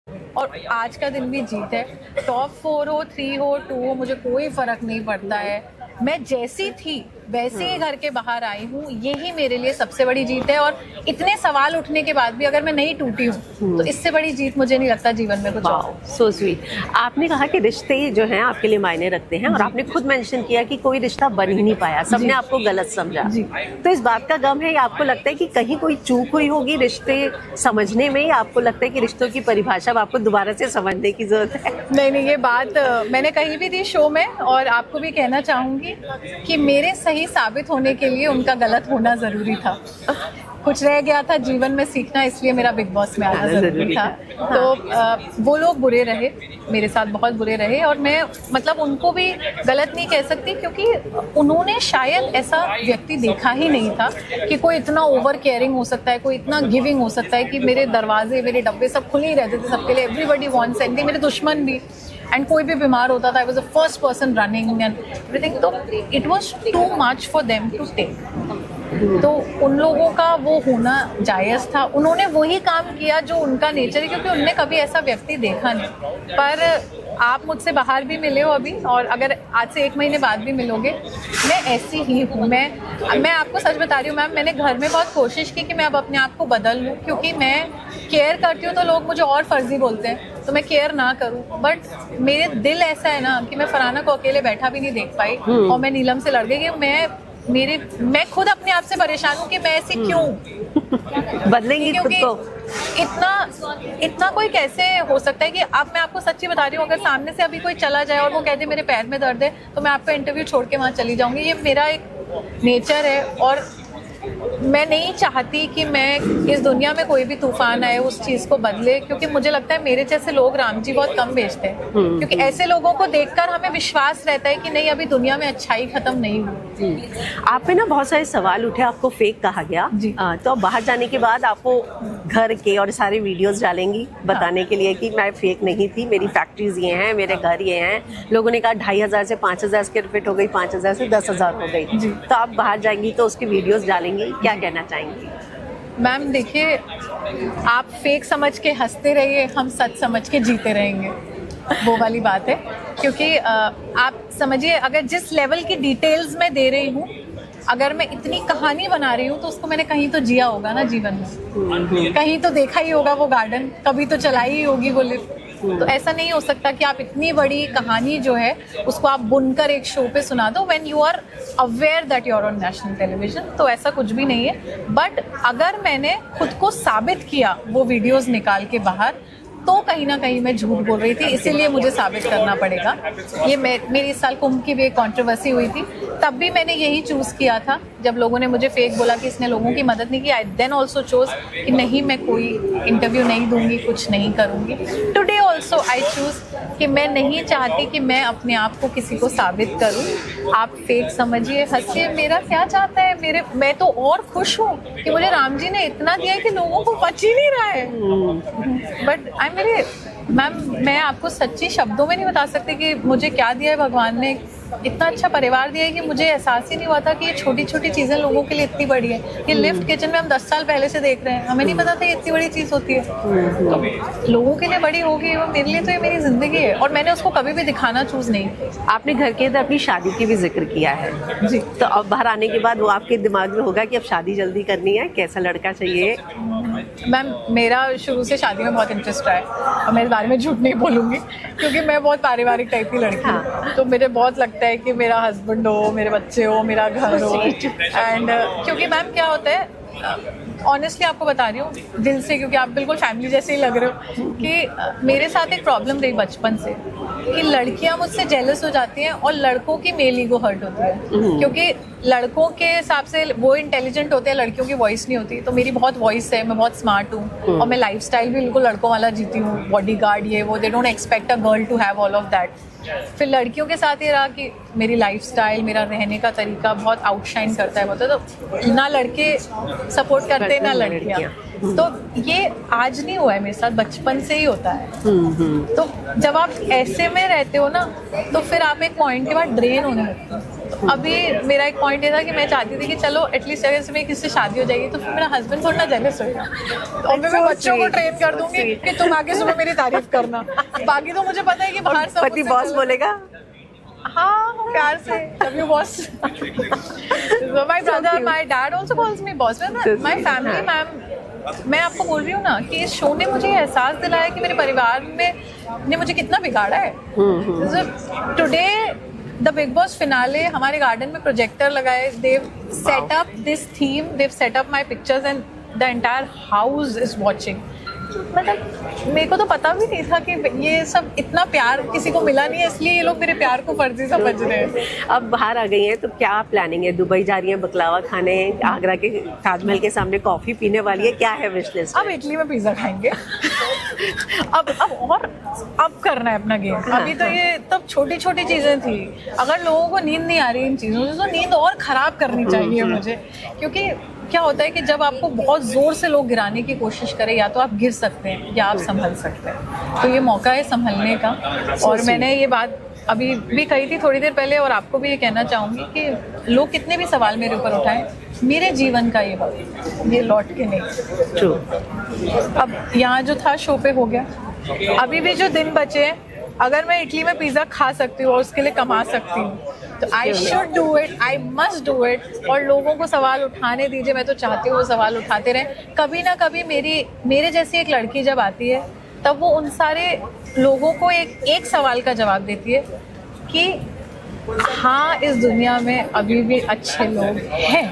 और आज का दिन भी जीत है। टॉप 4 हो, 3 हो, 2 हो, मुझे कोई फर्क नहीं पड़ता है। मैं जैसी थी वैसे ही घर के बाहर आई हूँ, यही मेरे लिए सबसे बड़ी जीत है। और इतने सवाल उठने के बाद भी अगर मैं नहीं टूटी हूँ तो इससे बड़ी जीत मुझे नहीं लगता जीवन में कुछ और। So sweet. आपने कहा कि रिश्ते जो हैं आपके लिए मायने रखते हैं, और आपने खुद मेंशन किया कि कोई रिश्ता बन ही नहीं पाया, सबने आपको गलत समझा। तो इस बात का गम है या आपको लगता है कि कहीं कोई चूक हुई होगी रिश्ते समझने में, या आपको लगता है कि रिश्तों की परिभाषा आपको दोबारा से समझने की जरूरत है? नहीं, ये बात मैंने कही भी थी शो में, और आपको भी कहना चाहूंगी कि मेरे सही साबित होने के लिए उनका गलत होना जरूरी था। कुछ रह गया था जीवन में सीखना, इसलिए मेरा बिग बॉस में आना जरूरी था। तो वो लोग बुरे रहे, मेरे साथ बहुत बुरे रहे, और मैं मतलब उनको भी गलत नहीं कह सकती, क्योंकि उन्होंने शायद ऐसा व्यक्ति देखा ही नहीं था कि कोई इतना ओवर केयरिंग हो सकता है, कोई इतना गिविंग हो सकता है कि मेरे दरवाजे, मेरे डब्बे सब खुले ही रहते थे सबके लिए। एवरीबडी वांट्स एनीथिंग, मेरे दुश्मन भी, एंड कोई भी बीमार होता था, I was the first person running and everything. तो it was too much for them to take. तो उन लोगों का वो होना जायज़ था, उन्होंने वही काम किया जो उनका नेचर है, क्योंकि उनने कभी ऐसा व्यक्ति देखा नहीं। पर आप मुझसे बाहर भी मिले हो अभी, और अगर आज से 1 महीने बाद भी मिलोगे, मैं ऐसी ही हूँ। मैं आपको सच बता रही हूँ मैम, मैंने घर में बहुत कोशिश की कि मैं अब अपने आप को बदल लूँ, क्योंकि मैं केयर करती हूँ तो लोग मुझे और फर्जी बोलते हैं, तो मैं केयर ना करूँ। बट मेरे दिल ऐसा है ना कि मैं फरहाना को अकेले बैठा भी नहीं देख पाई, और मैं नीलम से लड़ गई कि मैं खुद अपने आप से परेशान हूँ कि मैं ऐसी क्यों बदलेंगी खुद को। इतना कोई कैसे हो सकता है कि अब मैं आपको सच्ची बता रही हूँ, अगर सामने से अभी कोई चला जाए और वो कहते मेरे पैर में दर्द है, तो मैं आपका इंटरव्यू छोड़ के वहाँ चली जाऊंगी। ये मेरा एक नेचर है, और मैं नहीं चाहती कि मैं इस दुनिया में कोई भी तूफान आए उस चीज को बदले, क्योंकि मुझे लगता है मेरे जैसे लोग राम जी बहुत कम भेजते हैं, क्योंकि ऐसे लोगों को देखकर हमें विश्वास रहता है कि नहीं, अभी दुनिया में अच्छाई खत्म नहीं हुई। आप पे ना बहुत सारे सवाल उठे, आपको फेक कहा गया जी। तो बाहर जाने के बाद आपको घर के और सारे वीडियोस डालेंगी बताने के लिए कि मैं फेक नहीं थी, मेरी फैक्ट्रीज ये हैं, मेरे घर ये हैं। लोगों ने कहा 2500 से 5000 स्क्वायर फीट हो गई, 5000 से 10,000 हो गई। तो आप बाहर जाएंगी तो उसकी वीडियोस डालेंगी, क्या कहना चाहेंगी? मैम देखिए, आप फेक समझ के हंसते रहिए, हम सच समझ के जीते रहेंगे, वो वाली बात है। क्योंकि आप समझिए, अगर जिस लेवल की डिटेल्स मैं दे रही हूँ, अगर मैं इतनी कहानी बना रही हूँ, तो उसको मैंने कहीं तो जिया होगा ना जीवन में, कहीं तो देखा ही होगा वो गार्डन, कभी तो चलाई ही होगी वो लिफ्ट। तो ऐसा नहीं हो सकता कि आप इतनी बड़ी कहानी जो है उसको आप बुनकर एक शो पे सुना दो when you are aware that you are on national television. तो ऐसा कुछ भी नहीं है। बट अगर मैंने खुद को साबित किया वो वीडियोस निकाल के बाहर, तो कहीं ना कहीं मैं झूठ बोल रही थी, इसीलिए मुझे साबित करना पड़ेगा। ये मेरी इस साल कुंभ की भी एक कंट्रोवर्सी हुई थी, तब भी मैंने यही चूज़ किया था। जब लोगों ने मुझे फेक बोला कि इसने लोगों की मदद नहीं की, आई देन ऑल्सो चूज कि नहीं, मैं कोई इंटरव्यू नहीं दूंगी, कुछ नहीं करूंगी। टुडे ऑल्सो आई चूज कि मैं नहीं चाहती कि मैं अपने आप को किसी को साबित करूं। आप फेक समझिए, हंसिए, मेरा क्या चाहता है, मैं तो और खुश हूँ कि मुझे राम जी ने इतना दिया है कि लोगों को बच ही नहीं रहा है। बट मैम, मैं आपको सच्ची शब्दों में नहीं बता सकती कि मुझे क्या दिया है भगवान ने। इतना अच्छा परिवार दिया है कि मुझे एहसास ही नहीं हुआ था कि ये छोटी छोटी चीज़ें लोगों के लिए इतनी बड़ी है। ये लिफ्ट किचन में हम 10 साल पहले से देख रहे हैं, हमें नहीं पता था ये इतनी बड़ी चीज़ होती है। तो लोगों के लिए बड़ी होगी वो, मेरे लिए तो ये मेरी ज़िंदगी है, और मैंने उसको कभी भी दिखाना चूज़ नहीं किया। आपने घर के अंदर अपनी शादी की भी जिक्र किया है जी, तो अब बाहर आने के बाद वो आपके दिमाग में होगा कि अब शादी जल्दी करनी है, कैसा लड़का चाहिए? मैम, मेरा शुरू से शादी में बहुत इंटरेस्ट रहा है, और मैं इस बारे में झूठ नहीं बोलूँगी, क्योंकि मैं बहुत पारिवारिक टाइप की लड़की हूँ। तो मुझे बहुत लगता है कि मेरा हस्बैंड हो, मेरे बच्चे हो, मेरा घर हो। एंड क्योंकि मैम क्या होता है, ऑनेस्टली आपको बता रही हूँ दिल से, क्योंकि आप बिल्कुल फैमिली जैसे ही लग रहे हो, कि मेरे साथ एक प्रॉब्लम रही बचपन से कि लड़कियां मुझसे जेलस हो जाती हैं और लड़कों की मेल ईगो हर्ट होती है, क्योंकि लड़कों के हिसाब से वो इंटेलिजेंट होते हैं, लड़कियों की वॉइस नहीं होती। तो मेरी बहुत वॉइस है, मैं बहुत स्मार्ट हूँ, और मैं लाइफस्टाइल भी बिल्कुल लड़कों वाला जीती हूँ, बॉडीगार्ड ये वो। They don't expect a girl to have all of that. फिर लड़कियों के साथ ये रहा कि मेरी लाइफस्टाइल, मेरा रहने का तरीका बहुत आउटशाइन करता है, बोलते तो ना लड़के सपोर्ट करते ना लड़कियाँ। तो ये आज नहीं हुआ है मेरे साथ, बचपन से ही होता है। तो जब आप ऐसे में रहते हो ना, तो फिर आप एक पॉइंट के बाद ड्रेन होने लगते हो। अभी मेरा एक पॉइंट ये था कि मैं चाहती थी कि चलो एटलीस्ट अगर से मेरी किससे शादी हो जाएगी तो फिर मेरा हस्बैंड थोड़ा जेलस होगा और मैं बच्चों को ट्रेन कर दूंगी कि तुम आगे सुबह मेरी तारीफ करना। बाकी तो मुझे पता है कि बाहर सब पति बॉस बोलेगा, हाँ प्यार से love you boss. My brother my dad also calls me boss. My family ma'am, मैं आपको बोल रही हूँ ना कि इस शो ने मुझे ये एहसास दिलाया कि मेरे परिवार में ने मुझे कितना बिगाड़ा है। Today the Bigg Boss finale हमारे गार्डन में प्रोजेक्टर लगाए, Dev set up this theme, Dev set up my pictures and the entire house is watching. मतलब मेरे को तो पता भी नहीं था कि ये सब इतना प्यार किसी को मिला नहीं है, इसलिए ये लोग मेरे प्यार को फर्जी समझ रहे हैं। अब बाहर आ गई हैं तो क्या प्लानिंग है? दुबई जा रही हैं बकलावा खाने, आगरा के ताजमहल के सामने कॉफी पीने वाली है, क्या है विश लिस्ट? अब इटली में पिज्जा खाएंगे। अब करना है अपना गेम। अभी तो ये तब छोटी छोटी चीजें थी। अगर लोगों को नींद नहीं आ रही इन चीजों से तो नींद और खराब करनी चाहिए मुझे, क्योंकि क्या होता है कि जब आपको बहुत जोर से लोग गिराने की कोशिश करें, या तो आप गिर सकते हैं या आप संभल सकते हैं। तो ये मौका है संभलने का। और मैंने ये बात अभी भी कही थी थोड़ी देर पहले, और आपको भी ये कहना चाहूँगी कि लोग कितने भी सवाल मेरे ऊपर उठाएं, मेरे जीवन का ये वक्त ये लौट के नहीं। ट्रू। अब यहाँ जो था शो पे हो गया, अभी भी जो दिन बचे हैं, अगर मैं इटली में पिज्ज़ा खा सकती हूँ और उसके लिए कमा सकती हूँ तो I should do it, I must do it. और लोगों को सवाल उठाने दीजिए, मैं तो चाहती हूँ वो सवाल उठाते रहें। कभी ना कभी मेरे जैसी एक लड़की जब आती है तब वो उन सारे लोगों को एक सवाल का जवाब देती है कि हाँ, इस दुनिया में अभी भी अच्छे लोग हैं।